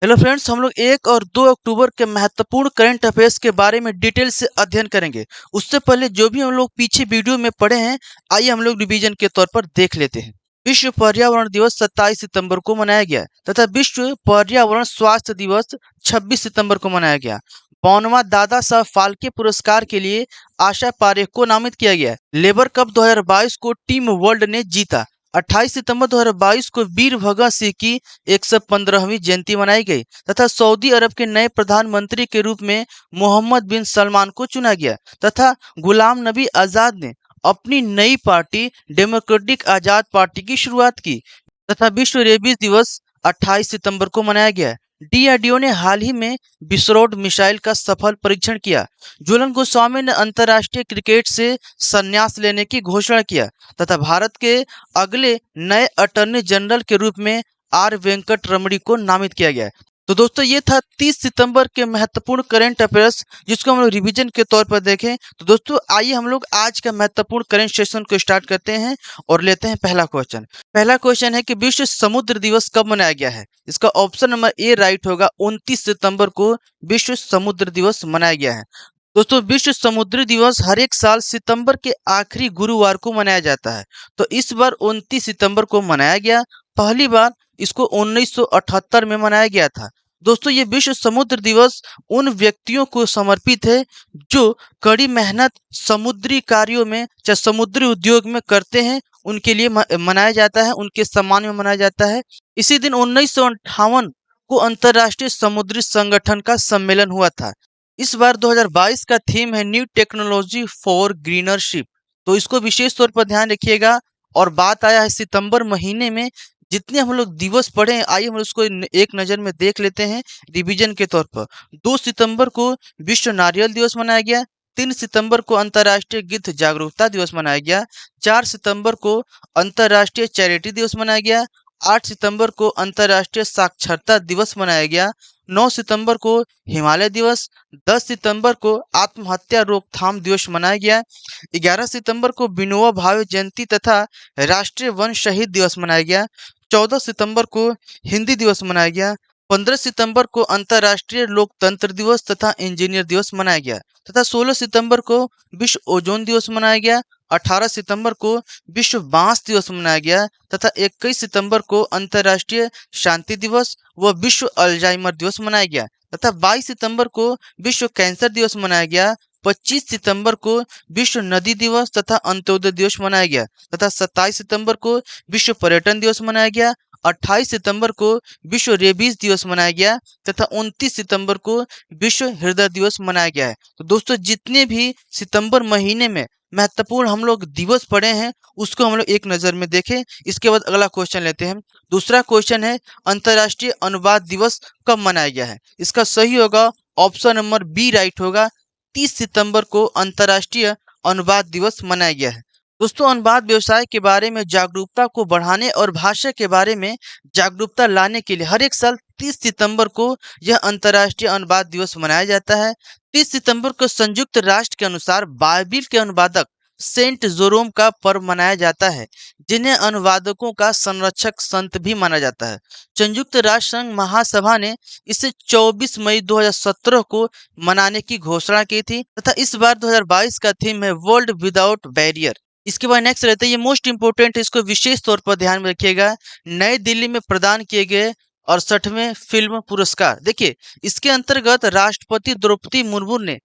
Hello friends, हम लोग 1 और 2 अक्टूबर के महत्वपूर्ण करंट अफेयर्स के बारे में डिटेल से अध्ययन करेंगे। उससे पहले जो भी हम लोग पीछे वीडियो में पढ़े हैं, आइए हम लोग रिवीजन के तौर पर देख लेते हैं। विश्व पर्यावरण दिवस 27 सितंबर को मनाया गया तथा विश्व पर्यावरण स्वास्थ्य दिवस 26 सितंबर को मनाया गया। 52वां दादा साहब फाल्के पुरस्कार के लिए आशा पारेख को नामित किया गया। लेबर कप 2022 को टीम वर्ल्ड ने जीता। 28 सितंबर 2022 को वीर भगत सिंह की 115वीं जयंती मनाई गई तथा सऊदी अरब के नए प्रधानमंत्री के रूप में मोहम्मद बिन सलमान को चुना गया तथा गुलाम नबी आजाद ने अपनी नई पार्टी डेमोक्रेटिक आजाद पार्टी की शुरुआत की तथा विश्व रेबीज दिवस 28 सितंबर को मनाया गया। डीआरडीओ ने हाल ही में विस्फोट मिसाइल का सफल परीक्षण किया। झूलन गोस्वामी ने अंतर्राष्ट्रीय क्रिकेट से संन्यास लेने की घोषणा किया तथा भारत के अगले नए अटॉर्नी जनरल के रूप में आर वेंकट रमणी को नामित किया गया है। तो दोस्तों, ये था 30 सितंबर के महत्वपूर्ण करंट अफेयर्स, जिसको हम लोग रिवीजन के तौर पर देखें। तो दोस्तों, आइए हम लोग आज का महत्वपूर्ण करंट सेशन को स्टार्ट करते हैं और लेते हैं पहला क्वेश्चन। पहला क्वेश्चन है कि विश्व समुद्र दिवस कब मनाया गया है। इसका ऑप्शन नंबर ए राइट होगा। 29 सितंबर को विश्व समुद्र दिवस मनाया गया है। दोस्तों, विश्व समुद्री दिवस हर एक साल सितंबर के आखिरी गुरुवार को मनाया जाता है। तो इस बार 29 सितंबर को मनाया गया। पहली बार इसको 1978 में मनाया गया था। दोस्तों, ये विश्व समुद्र दिवस उन व्यक्तियों को समर्पित है जो कड़ी मेहनत समुद्री कार्यों में चाहे समुद्री उद्योग में करते हैं। उनके लिए मनाया जाता है, उनके सम्मान में मनाया जाता है। इसी दिन 1958 को अंतर्राष्ट्रीय समुद्री संगठन का सम्मेलन हुआ था। इस बार 2022 का थीम है new technology for greener ship. तो इसको विशेष तौर पर ध्यान रखिएगा। और बात आया है सितंबर महीने में जितने हम लोग दिवस पढ़े हैं, आइए हम उसको एक नज़र में देख लेते हैं रिवीजन के तौर पर। 2 सितंबर को विश्व नारियल दिवस मनाया गया। 3 सितंबर को अंतर्राष्ट्रीय गिद्ध जागरूकता दिवस मनाया गया। 4 सितंबर को अंतर्राष्ट्रीय चैरिटी दिवस मनाया गया। 8 सितंबर को अंतर्राष्ट्रीय साक्षरता दिवस मनाया गया। 9 सितंबर को हिमालय दिवस। 10 सितंबर को आत्महत्या रोकथाम दिवस मनाया गया। 11 सितंबर को विनोबा भावे जयंती तथा राष्ट्रीय वन शहीद दिवस मनाया गया। 14 सितंबर को हिंदी दिवस मनाया गया। 15 सितंबर को अंतर्राष्ट्रीय लोकतंत्र दिवस तथा इंजीनियर दिवस मनाया गया तथा 16 सितंबर को विश्व ओजोन दिवस मनाया गया। 18 सितंबर को विश्व बांस दिवस मनाया गया तथा 21 सितंबर को अंतर्राष्ट्रीय शांति दिवस व विश्व अल्जाइमर दिवस मनाया गया तथा 22 सितंबर को विश्व कैंसर दिवस मनाया गया। 25 सितंबर को विश्व नदी दिवस तथा अंत्योदय दिवस मनाया गया तथा 27 सितंबर को विश्व पर्यटन दिवस मनाया गया। 28 सितंबर को विश्व रेबीज दिवस मनाया गया तथा 29 सितंबर को विश्व हृदय दिवस मनाया गया है। तो दोस्तों, जितने भी सितंबर महीने में महत्वपूर्ण हम लोग दिवस पढ़े हैं, उसको हम लोग एक नज़र में देखें। इसके बाद अगला क्वेश्चन लेते हैं। दूसरा क्वेश्चन है अंतर्राष्ट्रीय अनुवाद दिवस कब मनाया गया है। इसका सही होगा ऑप्शन नंबर बी राइट होगा। 30 सितंबर को अंतर्राष्ट्रीय अनुवाद दिवस मनाया गया है। दोस्तों, अनुवाद व्यवसाय के बारे में जागरूकता को बढ़ाने और भाषा के बारे में जागरूकता लाने के लिए हर एक साल 30 सितंबर को यह अंतर्राष्ट्रीय अनुवाद दिवस मनाया जाता है। 30 सितंबर को संयुक्त राष्ट्र के अनुसार बाइबिल के अनुवादक सेंट जोरोम का पर्व मनाया जाता है, जिन्हें अनुवादकों का संरक्षक संत भी माना जाता है। संयुक्त राष्ट्र संघ महासभा ने इसे 24 मई 2017 को मनाने की घोषणा की थी तथा इस बार 2022 का थीम है वर्ल्ड विदाउट बैरियर। इसके बाद नेक्स्ट रहता है, ये मोस्ट इंपोर्टेंट है, इसको विशेष तौर पर ध्यान में रखिएगा। नई दिल्ली में प्रदान किए गए 68वें फिल्म पुरस्कार। देखिए, इसके अंतर्गत राष्ट्रपति द्रौपदी मुर्मू ने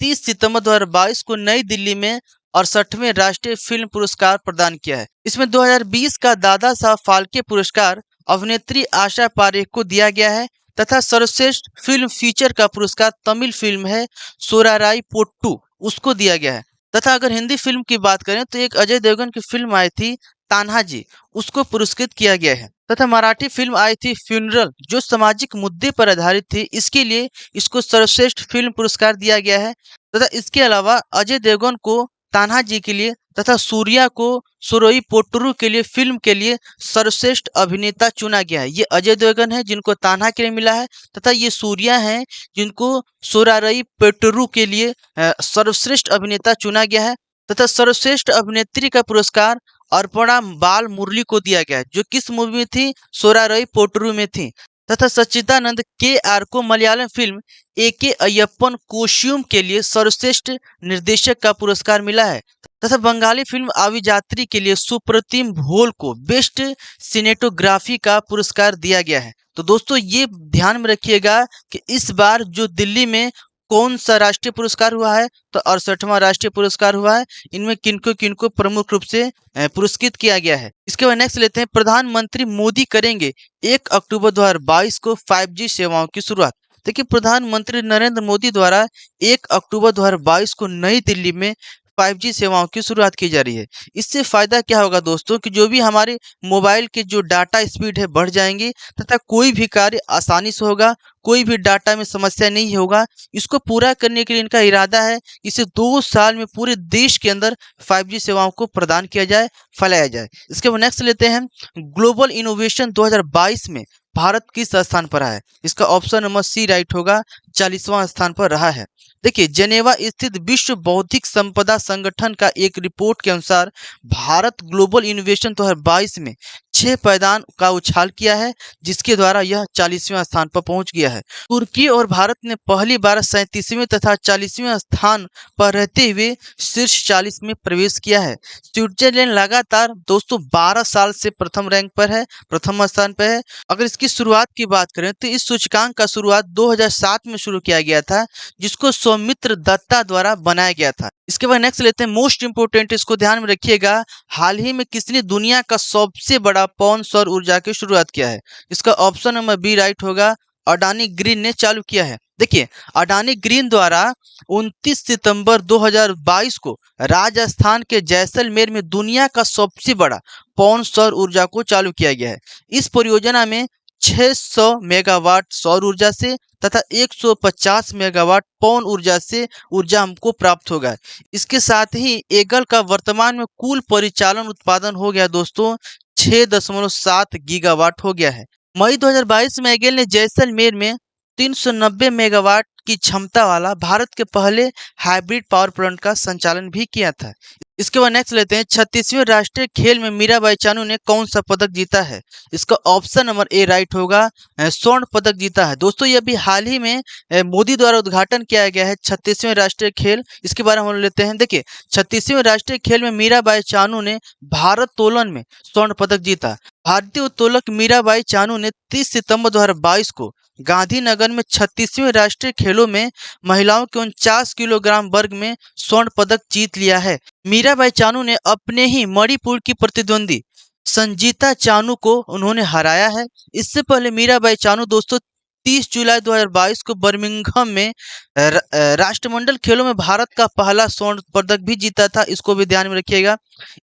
30 सितंबर 2022 को नई दिल्ली में 68वें राष्ट्रीय फिल्म पुरस्कार प्रदान किया है। इसमें 2020 का दादा साहब फाल्के पुरस्कार अभिनेत्री आशा पारेख को दिया गया है तथा सर्वश्रेष्ठ फिल्म फीचर का पुरस्कार तमिल फिल्म है सोराराई पोट्टू, उसको दिया गया है। तथा अगर हिंदी फिल्म की बात करें तो एक अजय देवगन की फिल्म आई थी तान्हाजी, उसको पुरस्कृत किया गया है। तथा मराठी फिल्म आई थी फ्यूनरल, जो सामाजिक मुद्दे पर आधारित थी, इसके लिए इसको सर्वश्रेष्ठ फिल्म पुरस्कार दिया गया है। तथा इसके अलावा अजय देवगन को तान्हाजी के लिए तथा सूर्या को सुरोई पोट्टरू के लिए फिल्म के लिए सर्वश्रेष्ठ अभिनेता चुना गया है। ये अजय देवगन है जिनको तान्हा के लिए मिला है तथा ये सूर्या है जिनको सोरारई पोट्टरू के लिए सर्वश्रेष्ठ अभिनेता चुना गया है। तथा सर्वश्रेष्ठ अभिनेत्री का पुरस्कार अर्पणा बाल मुरली को दिया गया है, जो किस मूवी में थी, सोरारई पोट्टरू में थी। तथा सच्चिदानंद के को मलयालम फिल्म ए अय्यप्पन कोश्यूम के लिए सर्वश्रेष्ठ निर्देशक का पुरस्कार मिला है। तथा बंगाली फिल्म आविजात्री के लिए सुप्रतिम भोल को बेस्ट सिनेटोग्राफी का पुरस्कार दिया गया है। तो दोस्तों ये ध्यान में रखिएगा कि इस बार जो दिल्ली में कौन सा राष्ट्रीय पुरस्कार हुआ है, तो 68वां राष्ट्रीय पुरस्कार हुआ है। इनमें किनको किनको प्रमुख रूप से पुरस्कृत किया गया है। इसके बाद नेक्स्ट लेते हैं, प्रधानमंत्री मोदी करेंगे 1 अक्टूबर 2022 को 5G सेवाओं की शुरुआत। देखिए प्रधानमंत्री नरेंद्र मोदी द्वारा 1 अक्टूबर 2022 को नई दिल्ली में 5G सेवाओं की शुरुआत की जा रही है। इससे फायदा क्या होगा दोस्तों कि जो भी हमारे मोबाइल के जो डाटा स्पीड है बढ़ जाएंगे तथा कोई भी कार्य आसानी से होगा, कोई भी डाटा में समस्या नहीं होगा। इसको पूरा करने के लिए इनका इरादा है, इसे 2 साल में पूरे देश के अंदर 5G सेवाओं को प्रदान किया जाए, फैलाया जाए। इसके बाद नेक्स्ट लेते हैं, ग्लोबल इनोवेशन 2022 में भारत किस स्थान पर है? इसका ऑप्शन नंबर सी राइट होगा, 40वां स्थान पर रहा है। देखिए जेनेवा स्थित विश्व बौद्धिक संपदा संगठन का एक रिपोर्ट के अनुसार भारत ग्लोबल इनोवेशन 2022 में 6 पायदान का उछाल किया है, जिसके द्वारा यह 40वें स्थान पर पहुंच गया है। तुर्की और भारत ने पहली बार 37वें तथा 40वें स्थान पर रहते हुए शीर्ष 40 में प्रवेश किया है। स्विट्जरलैंड लगातार दोस्तों 12 साल से प्रथम रैंक पर है, प्रथम स्थान पर है। अगर इसकी शुरुआत की बात करें तो इस सूचकांक का शुरुआत 2007 में शुरू किया गया था, जिसको सौमित्र दत्ता द्वारा बनाया गया था। इसके बाद नेक्स्ट लेते हैं, मोस्ट इंपोर्टेंट, इसको ध्यान में रखिएगा, हाल ही में किसने दुनिया का सबसे बड़ा पवन सौर ऊर्जा की शुरुआत किया है? इसका ऑप्शन नंबर बी राइट होगा, अडानी ग्रीन ने चालू किया है। देखिए अडानी ग्रीन द्वारा 29 सितंबर 2022 को राजस्थान के जैसलमेर में दुनिया का सबसे बड़ा पवन सौर ऊर्जा को चालू किया गया है। इस परियोजना में 600 मेगावाट सौर ऊर्जा से तथा 150 मेगावाट पवन ऊर्जा से ऊर्जा हमको प्राप्त होगा। इसके साथ ही एगल का वर्तमान में कुल परिचालन उत्पादन हो गया दोस्तों 6.7 गीगावाट हो गया है। मई 2022 में एगल ने जैसलमेर में 390 मेगावाट की क्षमता वाला भारत के पहले हाइब्रिड पावर प्लांट का संचालन भी किया था। इसके बाद नेक्स्ट लेते हैं, 36वें राष्ट्रीय खेल में मीराबाई चानू ने कौन सा पदक जीता है? इसका ऑप्शन नंबर ए राइट होगा, स्वर्ण पदक जीता है। दोस्तों ये अभी हाल ही में मोदी द्वारा उद्घाटन किया गया है 36वें राष्ट्रीय खेल, इसके बारे में हम लेते हैं। देखिए 36वें राष्ट्रीय खेल में मीराबाई चानू ने भारोत्तोलन में स्वर्ण पदक जीता। भारतीय उत्तोलक मीराबाई चानू ने 30 सितंबर 2022 को गांधीनगर में 36वें राष्ट्रीय खेलों में महिलाओं के 49 किलोग्राम वर्ग में स्वर्ण पदक जीत लिया है। मीराबाई चानू ने अपने ही मणिपुर की प्रतिद्वंदी संजीता चानू को उन्होंने हराया है। इससे पहले मीराबाई चानू दोस्तों 30 जुलाई 2022 को बर्मिंघम में राष्ट्रमंडल खेलों में भारत का पहला स्वर्ण पदक भी जीता था, इसको भी ध्यान में रखिएगा।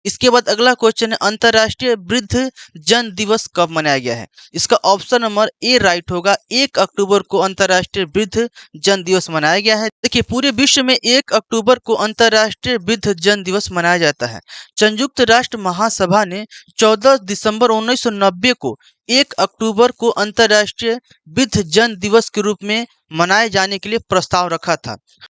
इसके बाद अगला क्वेश्चन है, अंतर्राष्ट्रीय वृद्ध जन दिवस कब मनाया गया है? इसका ऑप्शन नंबर ए राइट होगा, 1 अक्टूबर को अंतर्राष्ट्रीय वृद्ध जन दिवस मनाया गया है। देखिए पूरे विश्व में 1 अक्टूबर को अंतर्राष्ट्रीय वृद्ध जन दिवस मनाया जाता है। संयुक्त राष्ट्र महासभा ने 14 दिसंबर 1990 को 1 अक्टूबर को अंतर्राष्ट्रीय वृद्ध जन दिवस के रूप में मनाए जाने के लिए प्रस्ताव रखा था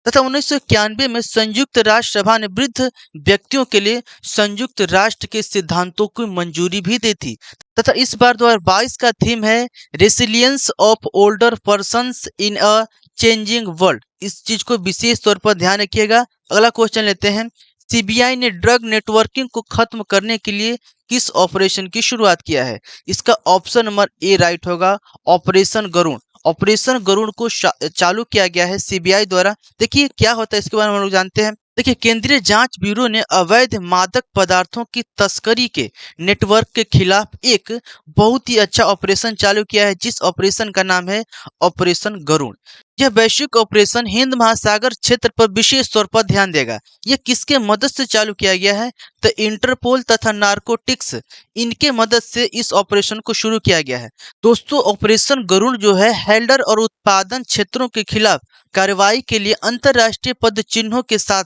तथा 1991 में संयुक्त राष्ट्र सभा ने वृद्ध व्यक्तियों के लिए संयुक्त राष्ट्र के सिद्धांतों को मंजूरी भी दी थी तथा इस बार 2022 का थीम है resilience of older persons in a changing world. इस चीज को विशेष तौर पर ध्यान रखिएगा। अगला क्वेश्चन लेते हैं, सीबीआई ने ड्रग नेटवर्किंग को खत्म करने के लिए किस ऑपरेशन की शुरुआत किया है? इसका ऑप्शन नंबर ए राइट होगा, ऑपरेशन गरुड़। ऑपरेशन गरुड़ को चालू किया गया है सीबीआई द्वारा। देखिए क्या होता है इसके बारे में हम लोग जानते हैं। देखिए केंद्रीय जांच ब्यूरो ने अवैध मादक पदार्थों की तस्करी के नेटवर्क के खिलाफ एक बहुत ही अच्छा ऑपरेशन चालू किया है, जिस ऑपरेशन का नाम है ऑपरेशन गरुड़। यह वैश्विक ऑपरेशन हिंद महासागर क्षेत्र पर विशेष तौर पर ध्यान देगा। यह किसके मदद से चालू किया गया है? तो इंटरपोल तथा नार्कोटिक्स, इनके मदद से इस ऑपरेशन को शुरू किया गया है। दोस्तों ऑपरेशन गरुड़ जो है हेल्डर और उत्पादन क्षेत्रों के खिलाफ कार्रवाई के लिए अंतर्राष्ट्रीय पद चिन्हों के साथ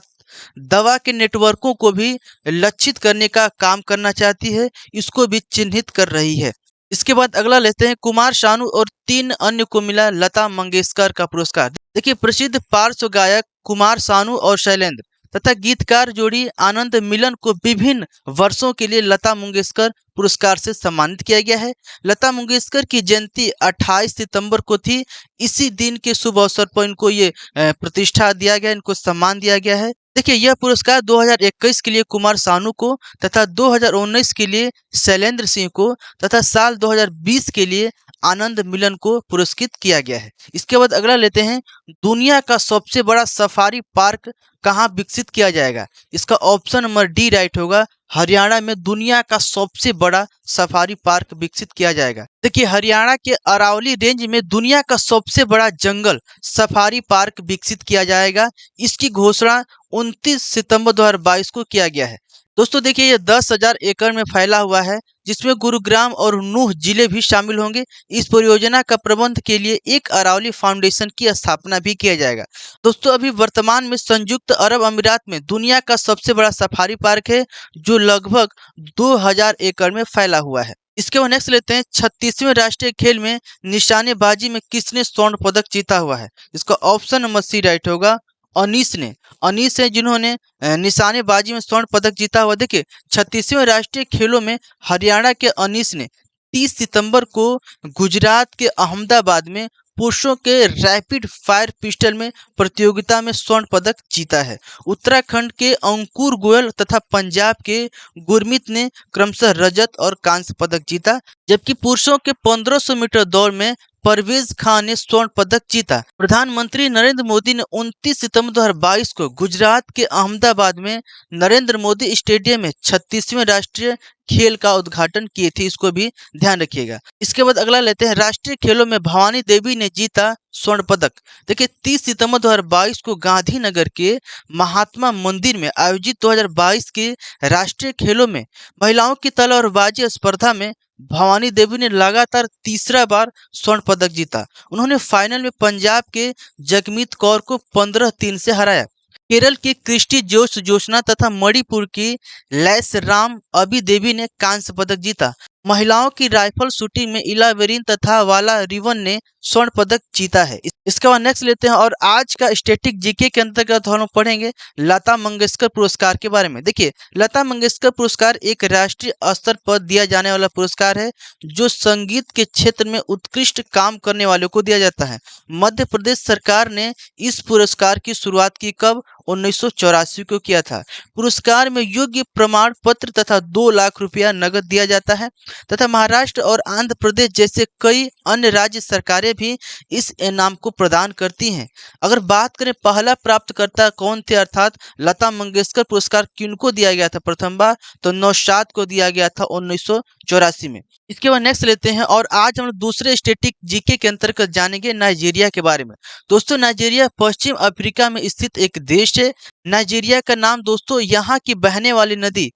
दवा के नेटवर्कों को भी लक्षित करने का काम करना चाहती है, इसको भी चिन्हित कर रही है। इसके बाद अगला लेते हैं, कुमार शानू और 3 अन्य को मिला लता मंगेशकर का पुरस्कार। देखिए प्रसिद्ध पार्श्व गायक कुमार शानू और शैलेंद्र तथा गीतकार जोड़ी आनंद मिलन को विभिन्न वर्षों के लिए लता मंगेशकर पुरस्कार से सम्मानित किया गया है। लता मंगेशकर की जयंती 28 सितंबर को थी। इसी दिन के शुभ अवसर पर इनको ये प्रतिष्ठा दिया गया, इनको सम्मान दिया गया है। देखिए, यह पुरस्कार 2021 के लिए कुमार सानू को तथा 2019 के लिए शैलेंद्र सिंह को तथा साल 2020 के लिए आनंद मिलन को पुरस्कृत किया गया है। इसके बाद अगला लेते हैं, दुनिया का सबसे बड़ा सफारी पार्क कहाँ विकसित किया जाएगा? इसका ऑप्शन नंबर डी राइट होगा, हरियाणा में दुनिया का सबसे बड़ा सफारी पार्क विकसित किया जाएगा। देखिए, हरियाणा के अरावली रेंज में दुनिया का सबसे बड़ा जंगल सफारी पार्क विकसित किया जाएगा। इसकी घोषणा 29 सितंबर 2022 को किया गया है। दोस्तों देखिए, ये 10,000 एकड़ में फैला हुआ है, जिसमें गुरुग्राम और नूह जिले भी शामिल होंगे। इस परियोजना का प्रबंध के लिए एक अरावली फाउंडेशन की स्थापना भी किया जाएगा। दोस्तों, अभी वर्तमान में संयुक्त अरब अमीरात में दुनिया का सबसे बड़ा सफारी पार्क है, जो लगभग 2000 एकड़ में फैला हुआ है। इसके बाद नेक्स्ट लेते हैं, 36वें राष्ट्रीय खेल में निशानेबाजी में किसने स्वर्ण पदक जीता हुआ है? इसका ऑप्शन नंबर सी राइट होगा, अनीस ने। अनीस है जिन्होंने निशानेबाजी में स्वर्ण पदक जीता हुआ। देखिए, 36वें राष्ट्रीय खेलों में हरियाणा के अनीस ने 30 सितंबर को गुजरात के अहमदाबाद में पुरुषों के रैपिड फायर पिस्टल में प्रतियोगिता में स्वर्ण पदक जीता है। उत्तराखंड के अंकुर गोयल तथा पंजाब के गुरमीत ने क्रमशः रजत और कांस्य पदक जीता, जबकि पुरुषों के 1500 मीटर दौड़ में परवेज खान ने स्वर्ण पदक जीता। प्रधानमंत्री नरेंद्र मोदी ने 29 सितंबर 2022 को गुजरात के अहमदाबाद में नरेंद्र मोदी स्टेडियम में 36वें राष्ट्रीय खेल का उद्घाटन किए थे, इसको भी ध्यान रखिएगा। इसके बाद अगला लेते हैं, राष्ट्रीय खेलों में भवानी देवी ने जीता स्वर्ण पदक। देखिए, 30 सितंबर 2022 को गांधीनगर के महात्मा मंदिर में आयोजित 2022 के राष्ट्रीय खेलों में महिलाओं की तलवारबाजी स्पर्धा में भवानी देवी ने लगातार तीसरा बार स्वर्ण पदक जीता। उन्होंने फाइनल में पंजाब के जगमीत कौर को 15-3 से हराया। केरल की क्रिस्टी जोश जोशना तथा मणिपुर की लैस राम अभी देवी ने कांस्य पदक जीता। महिलाओं की राइफल शूटिंग में इला वेरिन तथा वाला रिवन ने स्वर्ण पदक जीता है। इसके बाद नेक्स्ट लेते हैं, और आज का स्टैटिक जीके के अंतर्गत हम लोग पढ़ेंगे लता मंगेशकर पुरस्कार के बारे में। देखिए, लता मंगेशकर पुरस्कार एक राष्ट्रीय स्तर पर दिया जाने वाला पुरस्कार है, जो संगीत के क्षेत्र में उत्कृष्ट काम करने वालों को दिया जाता है। मध्य प्रदेश सरकार ने इस पुरस्कार की शुरुआत की कब? 1984 को किया था। पुरस्कार में योग्य प्रमाण पत्र तथा 2 लाख रुपया नगद दिया जाता है तथा महाराष्ट्र और आंध्र प्रदेश जैसे कई अन्य राज्य सरकारें भी इस इनाम को प्रदान करती हैं। अगर बात करें पहला प्राप्तकर्ता कौन थे, अर्थात लता मंगेशकर पुरस्कार किनको दिया गया था प्रथम बार, तो नौशाद को दिया गया था 1984 में। इसके बाद नेक्स्ट लेते हैं, और आज हम दूसरे स्टैटिक जीके के अंतर्गत जानेंगे नाइजीरिया के बारे में। दोस्तों, नाइजीरिया पश्चिम अफ्रीका में स्थित एक देश है। नाइजीरिया का नाम दोस्तों यहाँ की बहने वाली नदी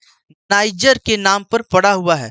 नाइजर के नाम पर पड़ा हुआ है।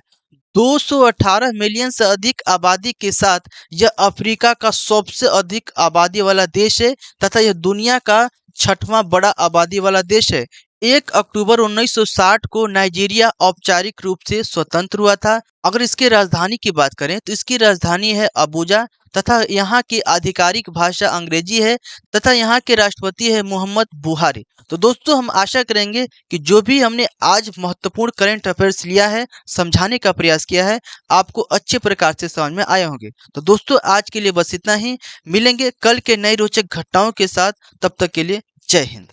218 मिलियन से अधिक आबादी के साथ यह अफ्रीका का सबसे अधिक आबादी वाला देश है तथा यह दुनिया का 6वां बड़ा आबादी वाला देश है। 1 अक्टूबर 1960 को नाइजीरिया औपचारिक रूप से स्वतंत्र हुआ था। अगर इसकी राजधानी की बात करें तो इसकी राजधानी है अबुजा तथा यहाँ की आधिकारिक भाषा अंग्रेजी है तथा यहाँ के राष्ट्रपति है मोहम्मद बुहारी। तो दोस्तों, हम आशा करेंगे कि जो भी हमने आज महत्वपूर्ण करंट अफेयर्स लिया है, समझाने का प्रयास किया है, आपको अच्छे प्रकार से समझ में आए होंगे। तो दोस्तों, आज के लिए बस इतना ही। मिलेंगे कल के नई रोचक घटनाओं के साथ, तब तक के लिए जय हिंद।